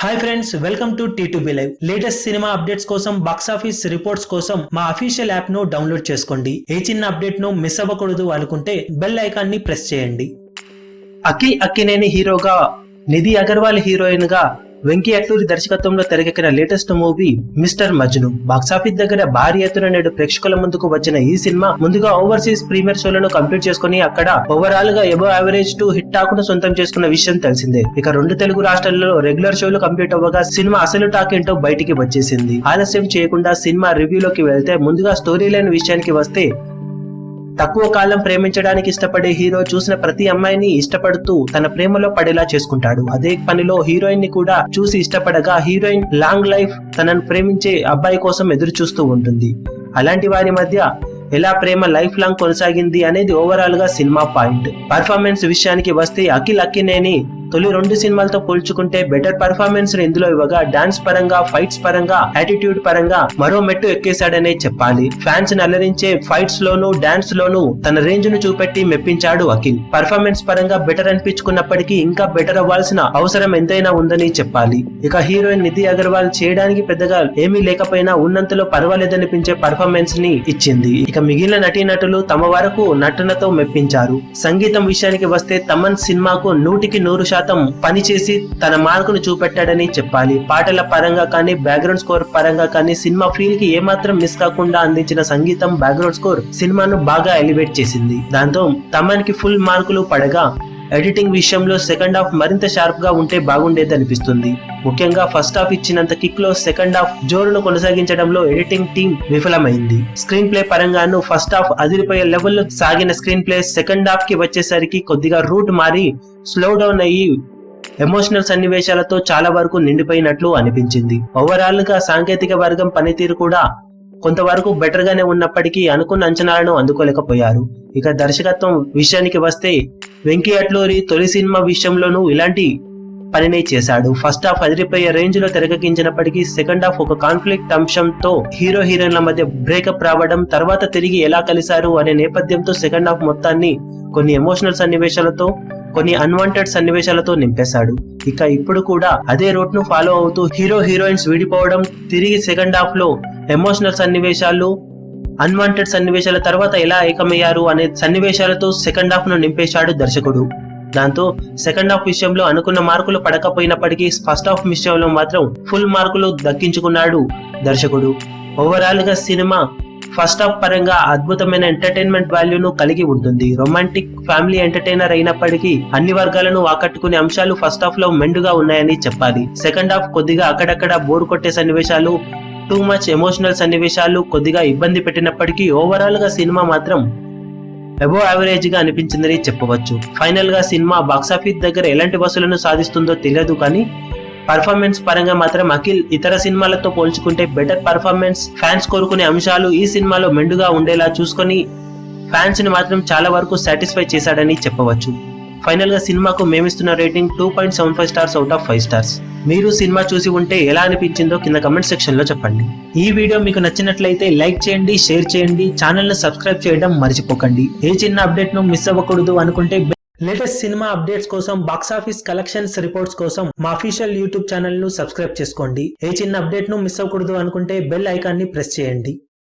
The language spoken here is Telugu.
Hi friends, welcome to T2B Live. Latest cinema updates కోసం, బాక్స్ ఆఫీస్ రిపోర్ట్స్ కోసం మా అఫీషియల్ యాప్ ను డౌన్లోడ్ చేసుకోండి. ఏ చిన్న అప్డేట్ ను మిస్ అవ్వకూడదు అనుకుంటే బెల్ ఐకాన్ ని ప్రెస్ చేయండి. అఖిల్ అక్కినేని హీరోగా, నిధి అగర్వాల్ హీరోయిన్ గా వెంకీ అట్లూరి దర్శకత్వంలో తెరకెక్కిన latest movie mister Majnu box office దగ్గర భారీ ఎత్తున నేడు ప్రేక్షకుల ముందుకు వచ్చిన ఈ సినిమా ముందుగా ఓవర్సీస్ ప్రీమియర్ షోలను కంప్లీట్ చేసుకుని అక్కడ ఓవరాల్ గా above average to hit talk ను సొంతం చేసుకున్న విషయం తెలిసిందే. ఇక 2 తెలుగు రాష్ట్రాల్లో రెగ్యులర్ షోలు కంప్లీట్ అవ్వగా సినిమా అసలు టాక్ ఏంటో బయటికి వచ్చేసింది. ఆలస్యం చేయకుండా సినిమా రివ్యూలోకి వెళ్తే ముందుగా స్టోరీ లైన్ విషయానికి వస్తే, తక్కువ కాలం ప్రేమించడానికి ఇష్టపడే హీరో చూసిన ప్రతి అమ్మాయిని ఇష్టపడుతూ తన ప్రేమలో పడేలా చేసుకుంటాడు. అదే పనిలో హీరోయిన్ ని కూడా చూసి ఇష్టపడగా హీరోయిన్ లాంగ్ లైఫ్ తనను ప్రేమించే అబ్బాయి కోసం ఎదురు చూస్తూ ఉంటుంది. అలాంటి వారి మధ్య ఎలా ప్రేమ లైఫ్ లాంగ్ కొనసాగింది అనేది ఓవరాల్ గా సినిమా పాయింట్. పర్ఫార్మెన్స్ విషయానికి వస్తే అఖిల్ అక్కినేని తొలి 2 సినిమాలతో పోల్చుకుంటే బెటర్ పర్ఫార్మెన్స్ ఇందులో ఇవ్వగా డాన్స్ పరంగా, ఫైట్స్ పరంగా, యాటిట్యూడ్ పరంగా మరో మెట్టు ఎక్కేశాడనే చెప్పాలి. ఫ్యాన్స్ అలరించే ఫైట్స్ లోనూ, డాన్స్ లోనూ తన రేంజ్ ను చూపెట్టి మెప్పించాడు అఖిల్. పర్ఫార్మెన్స్ పరంగా బెటర్ అనిపించుకున్నప్పటికీ ఇంకా బెటర్ అవ్వాల్సిన అవసరం ఎంతైనా ఉందని చెప్పాలి. ఇక హీరోయిన్ నిధి అగర్వాల్ చేయడానికి పెద్దగా ఏమీ లేకపోయినా ఉన్నంతలో పర్వాలేదనిపించే పర్ఫార్మెన్స్ ని ఇచ్చింది. ఇక మిగిలిన నటీనటులు తమ వరకు నటనతో మెప్పించారు. సంగీతం విషయానికి వస్తే తమన్ సినిమాకు 100% పనిచేసి తన మార్కును చూపెట్టాడని చెప్పాలి. పాటల పరంగా కానీ, బ్యాక్గ్రౌండ్ స్కోర్ పరంగా కానీ సినిమా ఫీల్ కి ఏమాత్రం మిస్ కాకుండా అందించిన సంగీతం, బ్యాక్గ్రౌండ్ స్కోర్ సినిమాను బాగా ఎలివేట్ చేసింది. దాంతో తమన్ కి ఫుల్ మార్కులు పడగా, ఎడిటింగ్ విషయంలో సెకండ్ హాఫ్ మరింత షార్ప్ గా ఉంటే బాగుండేది అనిపిస్తుంది. ముఖ్యంగా ఫస్ట్ హాఫ్ ఇచ్చినంత కిక్ లో సెకండ్ హాఫ్ జోరును కొనసాగించడంలో ఎడిటింగ్ టీం విఫలమైంది. స్క్రీన్ ప్లే పరంగాను ఫస్ట్ హాఫ్ అదిరిపోయే లెవెల్లో సాగిన స్క్రీన్ ప్లే సెకండ్ హాఫ్ కి వచ్చేసరికి కొద్దిగా రూట్ మారి స్లో డౌన్ అయ్యి ఎమోషనల్ సన్నివేశాలతో చాలా వరకు నిండిపోయినట్లు అనిపించింది. ఓవరాల్ గా సాంకేతిక వర్గం పనితీరు కూడా కొంతవరకు బెటర్ గానే ఉన్నప్పటికీ అనుకున్న అంచనాలను అందుకోలేకపోయారు. ఇక దర్శకత్వం విషయానికి వస్తే వెంకీ అట్లూరి తొలి సినిమా విషయంలోనూ ఇలాంటి పనినే చేశాడు. ఫస్ట్ హాఫ్ అదిరిపోయే రేంజ్ లో తెరకెక్కించినప్పటికీ సెకండ్ హాఫ్ ఒక కాన్ఫ్లిక్ట్ అంశంతో హీరో హీరోయిన్ల మధ్య బ్రేకప్ రావడం, తర్వాత తిరిగి ఎలా కలిశారు అనే నేపథ్యంతో సెకండ్ హాఫ్ మొత్తాన్ని కొన్ని ఎమోషనల్ సన్నివేశాలతో, కొన్ని అన్వాంటెడ్ సన్నివేశాలతో నింపేశాడు. ఇక ఇప్పుడు కూడా అదే రూట్ ను ఫాలో అవుతూ హీరో హీరోయిన్స్ విడిపోవడం, తిరిగి సెకండ్ హాఫ్ లో ఎమోషనల్ సన్నివేశాలు, అన్వాంటెడ్ సన్నివేశాల తర్వాత ఎలా ఏకమయ్యారు అనే సన్నివేశాలతో సెకండ్ హాఫ్ ను నింపేశాడు దర్శకుడు. దాంతో సెకండ్ హాఫ్ విషయంలో అనుకున్న మార్కులు పడకపోయినప్పటికీ ఫస్ట్ హాఫ్ విషయంలో మాత్రం ఫుల్ మార్కులు దక్కించుకున్నాడు దర్శకుడు. ఓవరాల్ గా సినిమా ఫస్ట్ హాఫ్ పరంగా అద్భుతమైన ఎంటర్టైన్మెంట్ వాల్యూను కలిగి ఉంటుంది. రొమాంటిక్ ఫ్యామిలీ ఎంటర్టైనర్ అయినప్పటికీ అన్ని వర్గాలను ఆకట్టుకునే అంశాలు ఫస్ట్ హాఫ్ లో మెండుగా ఉన్నాయని చెప్పాలి. సెకండ్ హాఫ్ కొద్దిగా అక్కడక్కడ బోర్ కొట్టే సన్నివేశాలు, టూ మచ్ ఎమోషనల్ సన్నివేశాలు కొద్దిగా ఇబ్బంది పెట్టినప్పటికీ ఓవరాల్ గా సినిమా మాత్రం అబో యావరేజ్ గా అనిపించిందని చెప్పవచ్చు. ఫైనల్ గా సినిమా బాక్సాఫీస్ దగ్గర ఎలాంటి వసూలను సాధిస్తుందో తెలియదు కానీ పర్ఫార్మెన్స్ పరంగా మాత్రం అఖిల్ ఇతర సినిమాలతో పోల్చుకుంటే బెటర్ పర్ఫార్మెన్స్, ఫ్యాన్స్ కోరుకునే అంశాలు ఈ సినిమాలో మెండుగా ఉండేలా చూసుకొని ఫ్యాన్స్ ని మాత్రం చాలా వరకు సాటిస్ఫై చేశాడని చెప్పవచ్చు. ఫైనల్ గా సినిమాకు మేమిస్తున్న rating 2.75 stars out of 5 stars. మీరు సినిమా చూసి ఉంటే ఎలా అనిపించిందో కింద కమెంట్ సెక్షన్ లో చెప్పండి. ఈ వీడియో మీకు నచ్చినట్లయితే లైక్ చేయండి, షేర్ చేయండి, ఛానల్ ను సబ్స్క్రైబ్ చేయడం మర్చిపోకండి. ఏ చిన్న అప్డేట్ ను మిస్ అవ్వకూడదు అనుకుంటే లేటెస్ట్ సినిమా అప్డేట్స్ కోసం, బాక్స్ ఆఫీస్ కలెక్షన్స్ రిపోర్ట్స్ కోసం మా అఫీషియల్ యూట్యూబ్ ఛానల్ ను సబ్స్క్రైబ్ చేసుకోండి. ఏ చిన్న అప్డేట్ ను మిస్ అవ్వకూడదు అనుకుంటే బెల్ ఐకాన్ ని ప్రెస్ చేయండి.